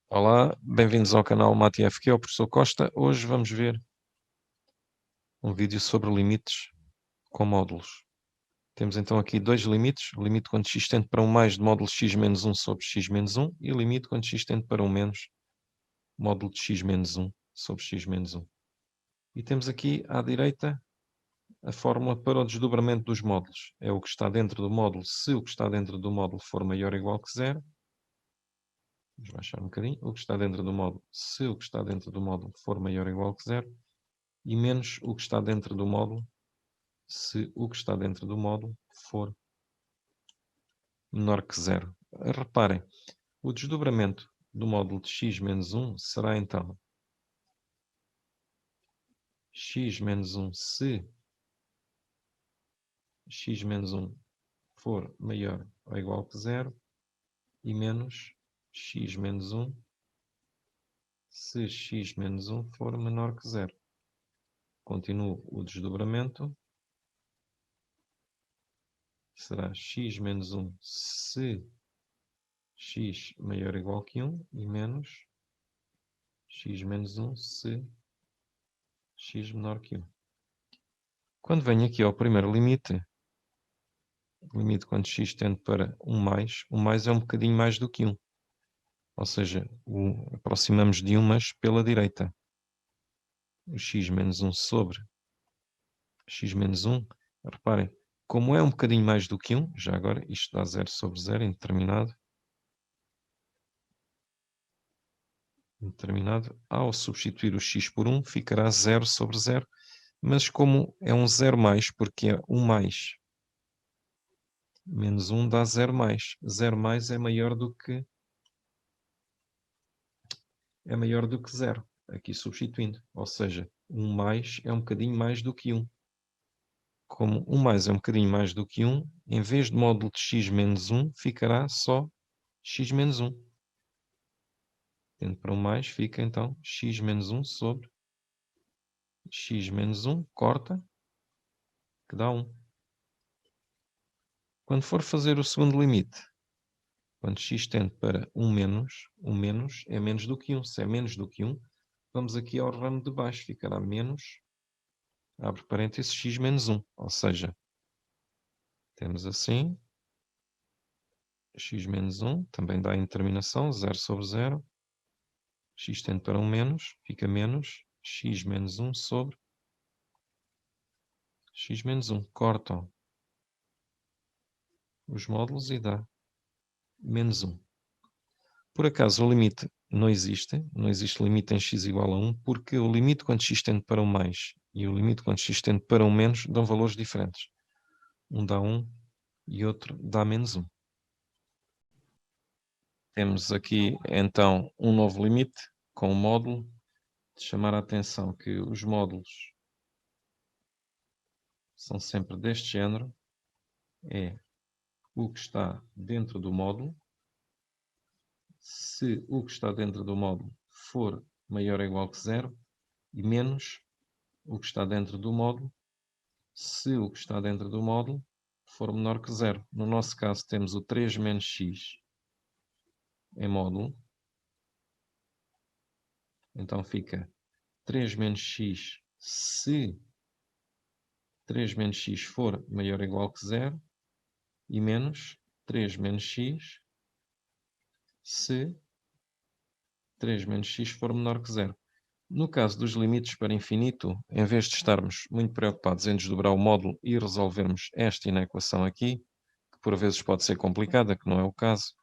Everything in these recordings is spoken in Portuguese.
Olá, bem-vindos ao canal MatFQ, é o professor Costa. Hoje vamos ver um vídeo sobre limites com módulos. Temos então aqui dois limites, o limite quando x tende para um mais de módulo x menos 1 sobre x menos 1 e o limite quando x tende para um menos módulo de x menos 1 sobre x menos 1. E temos aqui à direita a fórmula para o desdobramento dos módulos. É o que está dentro do módulo, se o que está dentro do módulo for maior ou igual que zero. Vamos baixar um bocadinho. O que está dentro do módulo, se o que está dentro do módulo for maior ou igual que zero. E menos o que está dentro do módulo, se o que está dentro do módulo for menor que zero. Reparem, o desdobramento do módulo de x menos 1 será então x menos 1 se x menos 1 for maior ou igual que zero e menos x menos 1 se x menos 1 for menor que zero. Continuo o desdobramento. Será x menos 1 se x maior ou igual que 1 e menos x menos 1 se x menor que 1. Quando venho aqui ao primeiro limite, o limite quando x tende para o mais é um bocadinho mais do que 1. Ou seja, aproximamos de 1, mas pela direita. O x menos 1 sobre x menos 1, reparem, como é um bocadinho mais do que 1, já agora isto dá 0 sobre 0, indeterminado, ao substituir o x por 1, ficará 0 sobre 0, mas como é um 0 mais, porque é 1 mais, menos 1 dá 0 mais. 0 mais é maior do que 0, aqui substituindo. Ou seja, 1 mais é um bocadinho mais do que 1. Como 1 mais é um bocadinho mais do que 1, em vez de módulo de x menos 1, ficará só x menos 1. Tendo para 1 mais, fica então x menos 1 sobre x menos 1, corta, que dá 1. Quando for fazer o segundo limite, quando x tende para o menos é menos do que 1. Se é menos do que 1, vamos aqui ao ramo de baixo, ficará menos, abre parênteses, x menos 1. Ou seja, temos assim, x menos 1, também dá a indeterminação, 0 sobre 0. X tende para um menos, fica menos x menos 1 sobre x menos 1. Cortam os módulos e dá menos 1. Por acaso o limite não existe limite em x igual a 1, porque o limite quando x tende para um mais e o limite quando x tende para um menos dão valores diferentes. Um dá 1 e outro dá menos 1. Temos aqui então um novo limite com o módulo. De chamar a atenção que os módulos são sempre deste género. É o que está dentro do módulo. Se o que está dentro do módulo for maior ou igual que zero, e menos o que está dentro do módulo, se o que está dentro do módulo for menor que zero. No nosso caso, temos o 3 menos x em módulo. Então fica 3 menos x se 3 menos x for maior ou igual que zero, e menos 3 menos x se 3 menos x for menor que zero. No caso dos limites para infinito, em vez de estarmos muito preocupados em desdobrar o módulo e resolvermos esta inequação aqui, que por vezes pode ser complicada, que não é o caso,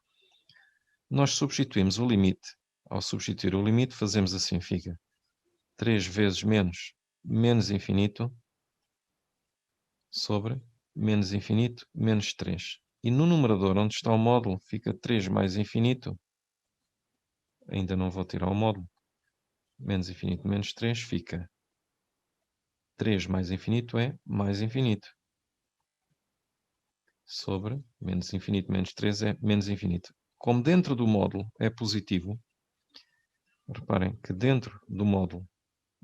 nós substituímos o limite. Ao substituir o limite, fazemos assim, fica 3 vezes menos infinito sobre menos infinito menos 3. E no numerador, onde está o módulo, fica 3 mais infinito. Ainda não vou tirar o módulo. Menos infinito menos 3 fica 3 mais infinito é mais infinito. Sobre menos infinito menos 3 é menos infinito. Como dentro do módulo é positivo, reparem que dentro do módulo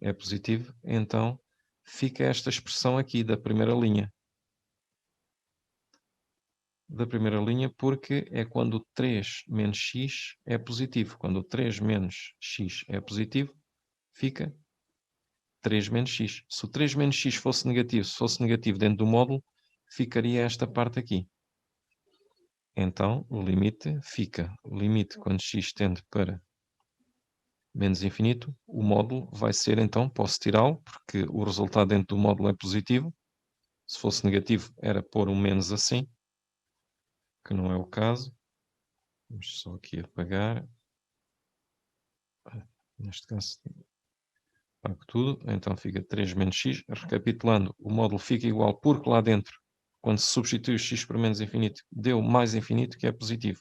é positivo, então fica esta expressão aqui da primeira linha. da primeira linha, porque é quando o 3 menos x é positivo. Quando o 3 menos x é positivo, fica 3 menos x. Se o 3 menos x fosse negativo, se fosse negativo dentro do módulo, ficaria esta parte aqui. Então, o limite fica, o limite quando x tende para menos infinito, o módulo vai ser, então, posso tirá-lo, porque o resultado dentro do módulo é positivo. Se fosse negativo, era pôr um menos assim, que não é o caso. Vamos só aqui apagar. Neste caso, apago tudo. Então fica 3 menos x. Recapitulando, o módulo fica igual porque lá dentro, quando se substitui o x por menos infinito, deu mais infinito, que é positivo.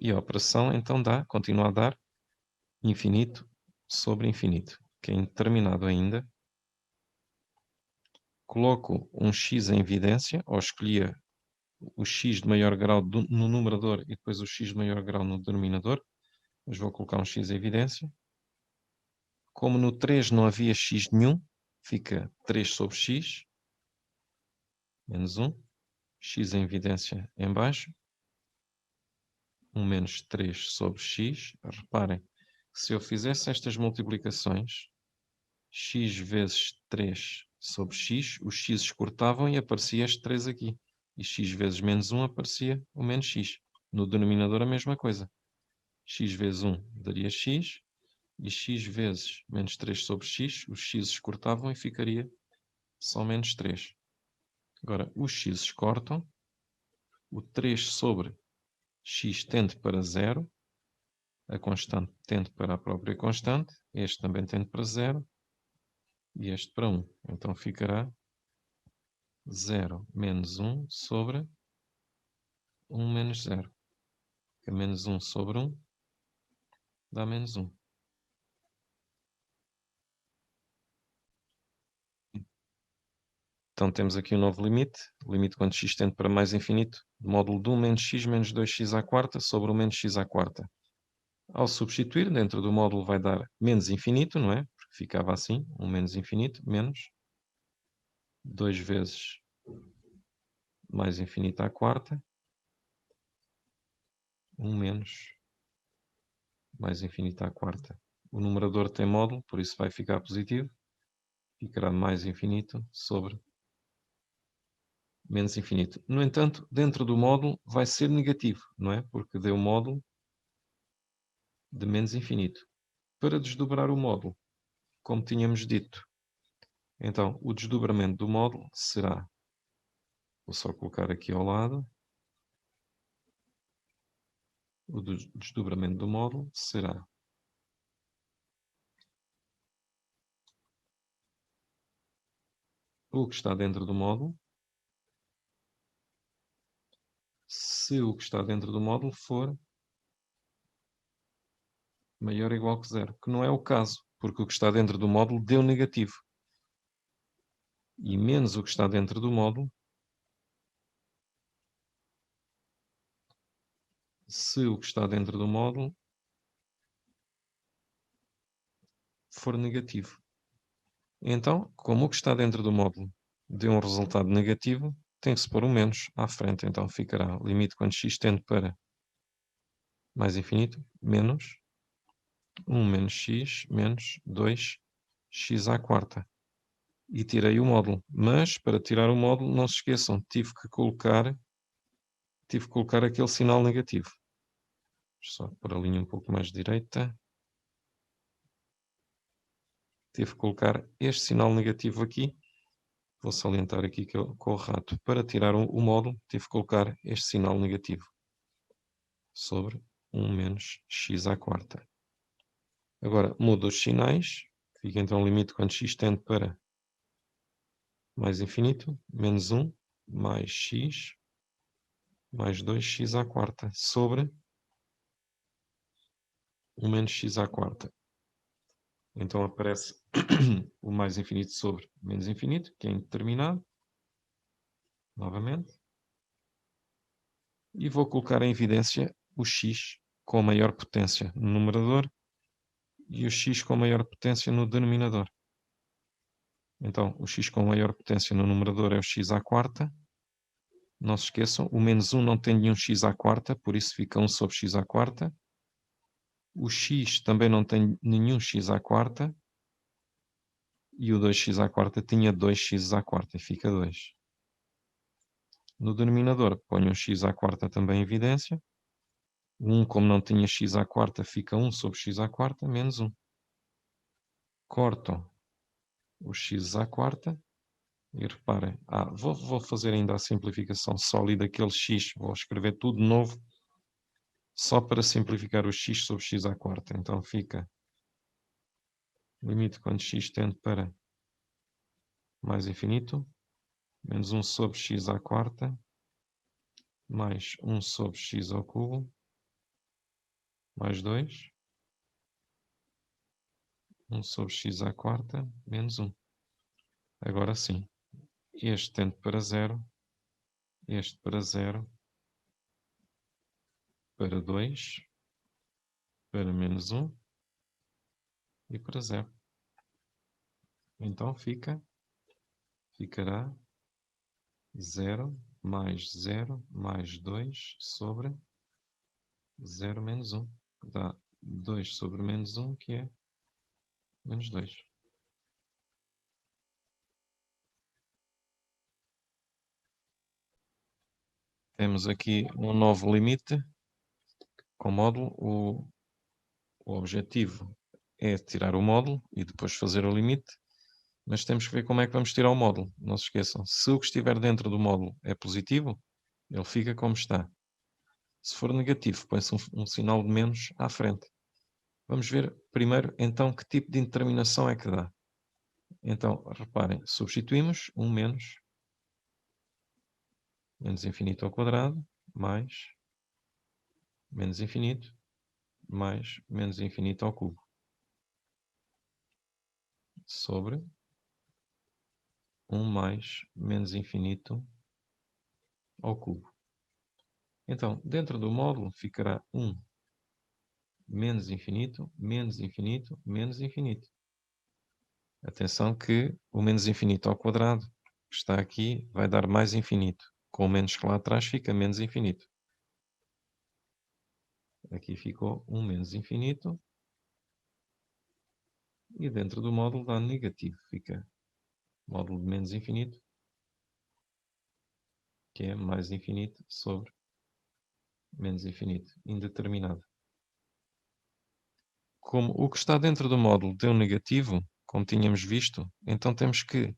E a operação, então, continua a dar infinito sobre infinito, que é indeterminado ainda. Coloco um x em evidência, ou escolhia o x de maior grau no numerador e depois o x de maior grau no denominador, mas vou colocar um x em evidência. Como no 3 não havia x nenhum, fica 3 sobre x, menos 1, x em evidência em baixo, 1 menos 3 sobre x. Reparem, se eu fizesse estas multiplicações, x vezes 3 sobre x, os x cortavam e aparecia este 3 aqui. E x vezes menos 1 aparecia o menos x. No denominador a mesma coisa. X vezes 1 daria x, e x vezes menos 3 sobre x, os x cortavam e ficaria só menos 3. Agora, os x cortam, o 3 sobre x tende para 0, a constante tende para a própria constante, este também tende para 0, e este para 1. Então ficará 0 menos 1 sobre 1 menos 0. Que menos 1 sobre 1 dá menos 1. Então temos aqui um novo limite, limite quando x tende para mais infinito, módulo de 1 menos x menos 2x à quarta sobre 1 menos x à quarta. Ao substituir, dentro do módulo vai dar menos infinito, não é? Porque ficava assim, 1 menos infinito, menos 2 vezes mais infinito à quarta, 1 menos mais infinito à quarta. O numerador tem módulo, por isso vai ficar positivo. Ficará mais infinito sobre menos infinito. No entanto, dentro do módulo vai ser negativo, não é? Porque deu módulo de menos infinito. Para desdobrar o módulo, como tínhamos dito, então o desdobramento do módulo será, vou só colocar aqui ao lado, o desdobramento do módulo será o que está dentro do módulo, se o que está dentro do módulo for maior ou igual que zero, que não é o caso, porque o que está dentro do módulo deu negativo. E menos o que está dentro do módulo, se o que está dentro do módulo for negativo. Então, como o que está dentro do módulo deu um resultado negativo, tem que se pôr um menos à frente. Então ficará limite quando x tende para mais infinito, menos 1 menos x menos 2x à quarta. E tirei o módulo. Mas, para tirar o módulo, não se esqueçam, tive que colocar aquele sinal negativo. Só por a linha um pouco mais direita. Tive que colocar este sinal negativo aqui. Vou salientar aqui com o rato. Para tirar o módulo, tive que colocar este sinal negativo sobre 1 menos x à quarta. Agora, mudo os sinais. Fica então o limite quando x tende para mais infinito, menos 1, mais x, mais 2x à quarta, sobre 1 menos x à quarta. Então aparece o mais infinito sobre menos infinito, que é indeterminado. Novamente. E vou colocar em evidência o x com a maior potência no numerador e o x com a maior potência no denominador. Então, o x com a maior potência no numerador é o x à quarta, Não se esqueçam, o menos 1 não tem nenhum x à quarta, por isso fica 1 sobre x à quarta. O x também não tem nenhum x à quarta. E o 2x à quarta tinha 2x à quarta e fica 2. No denominador, ponho um x à quarta também em evidência. O 1, como não tinha x à quarta, fica 1 sobre x à quarta menos 1. Corto o x à quarta. E reparem, vou fazer ainda a simplificação sólida daquele x. Vou escrever tudo de novo, só para simplificar o x sobre x à quarta. Então fica limite quando x tende para mais infinito, menos 1 sobre x à quarta, mais 1 sobre x ao cubo, mais 2, 1 sobre x à quarta, menos 1. Agora sim, este tende para 0, este para 0, para 2, para menos 1 e para 0. Então ficará 0 mais 0 mais 2 sobre 0 menos 1. Dá 2 sobre menos 1, que é menos 2. Temos aqui um novo limite com módulo. O objetivo é tirar o módulo e depois fazer o limite, mas temos que ver como é que vamos tirar o módulo. Não se esqueçam, se o que estiver dentro do módulo é positivo, ele fica como está. Se for negativo, põe-se um sinal de menos à frente. Vamos ver primeiro, então, que tipo de indeterminação é que dá. Então, reparem, substituímos um menos infinito ao quadrado, mais menos infinito, mais menos infinito ao cubo, sobre 1 mais menos infinito ao cubo. Então, dentro do módulo ficará 1 menos infinito, menos infinito, menos infinito. Atenção que o menos infinito ao quadrado, que está aqui, vai dar mais infinito. Com o menos que lá atrás fica menos infinito. Aqui ficou 1 menos infinito. E dentro do módulo dá negativo. Fica módulo de menos infinito, que é mais infinito sobre menos infinito, indeterminado. Como o que está dentro do módulo deu negativo, como tínhamos visto, então temos que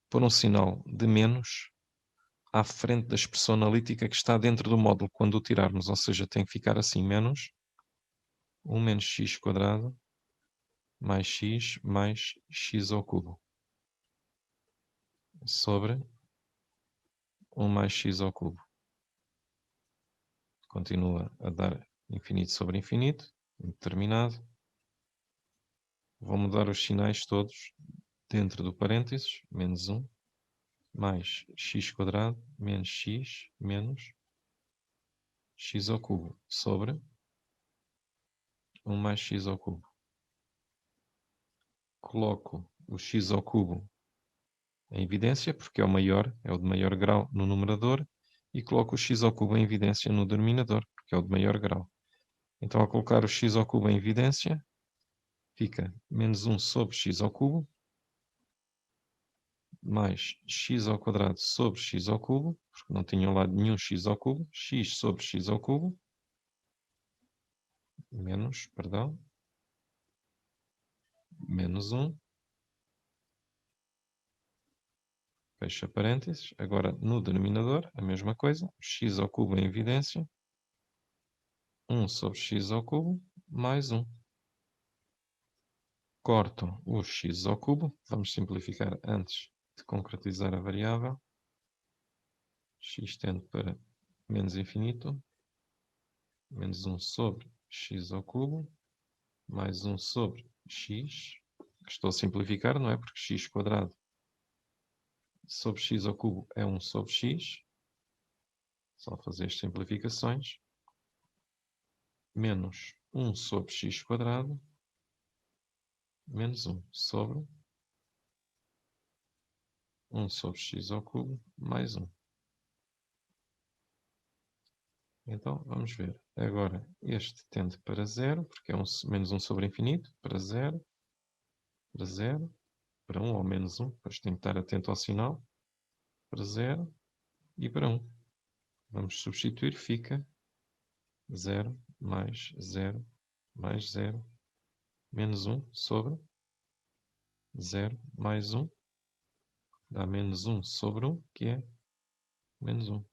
pôr um sinal de menos à frente da expressão analítica que está dentro do módulo quando o tirarmos, ou seja, tem que ficar assim, menos 1 menos x quadrado mais x ao cubo sobre 1 mais x ao cubo. Continua a dar infinito sobre infinito, indeterminado. Vou mudar os sinais todos dentro do parênteses, menos 1, mais x quadrado, menos x ao cubo, sobre 1 mais x ao cubo. Coloco o x ao cubo em evidência, porque é o maior, é o de maior grau no numerador, e coloco o x ao cubo em evidência no denominador, porque é o de maior grau. Então, ao colocar o x ao cubo em evidência, fica menos 1 sobre x ao cubo, mais x ao quadrado sobre x ao cubo, porque não tinham lá nenhum x ao cubo, x sobre x ao cubo, menos 1, fecha parênteses. Agora, no denominador, a mesma coisa, x ao cubo em evidência, 1 sobre x ao cubo, mais 1. Corto o x ao cubo, vamos simplificar antes de concretizar a variável. X tende para menos infinito, menos 1 sobre x ao cubo, mais 1 sobre x, que estou a simplificar, não é? Porque x quadrado sobre x ao cubo é 1 sobre x, só fazer as simplificações, menos 1 sobre x quadrado, menos 1 sobre 1 sobre x ao cubo, mais 1. Então, vamos ver. Agora, este tende para zero, porque é menos 1 sobre infinito, para zero, para 1 ou menos 1, depois tem que estar atento ao sinal, para zero e para 1. Vamos substituir, fica 0 mais 0 mais 0 menos 1 sobre 0 mais 1 dá menos 1 sobre 1, que é menos 1.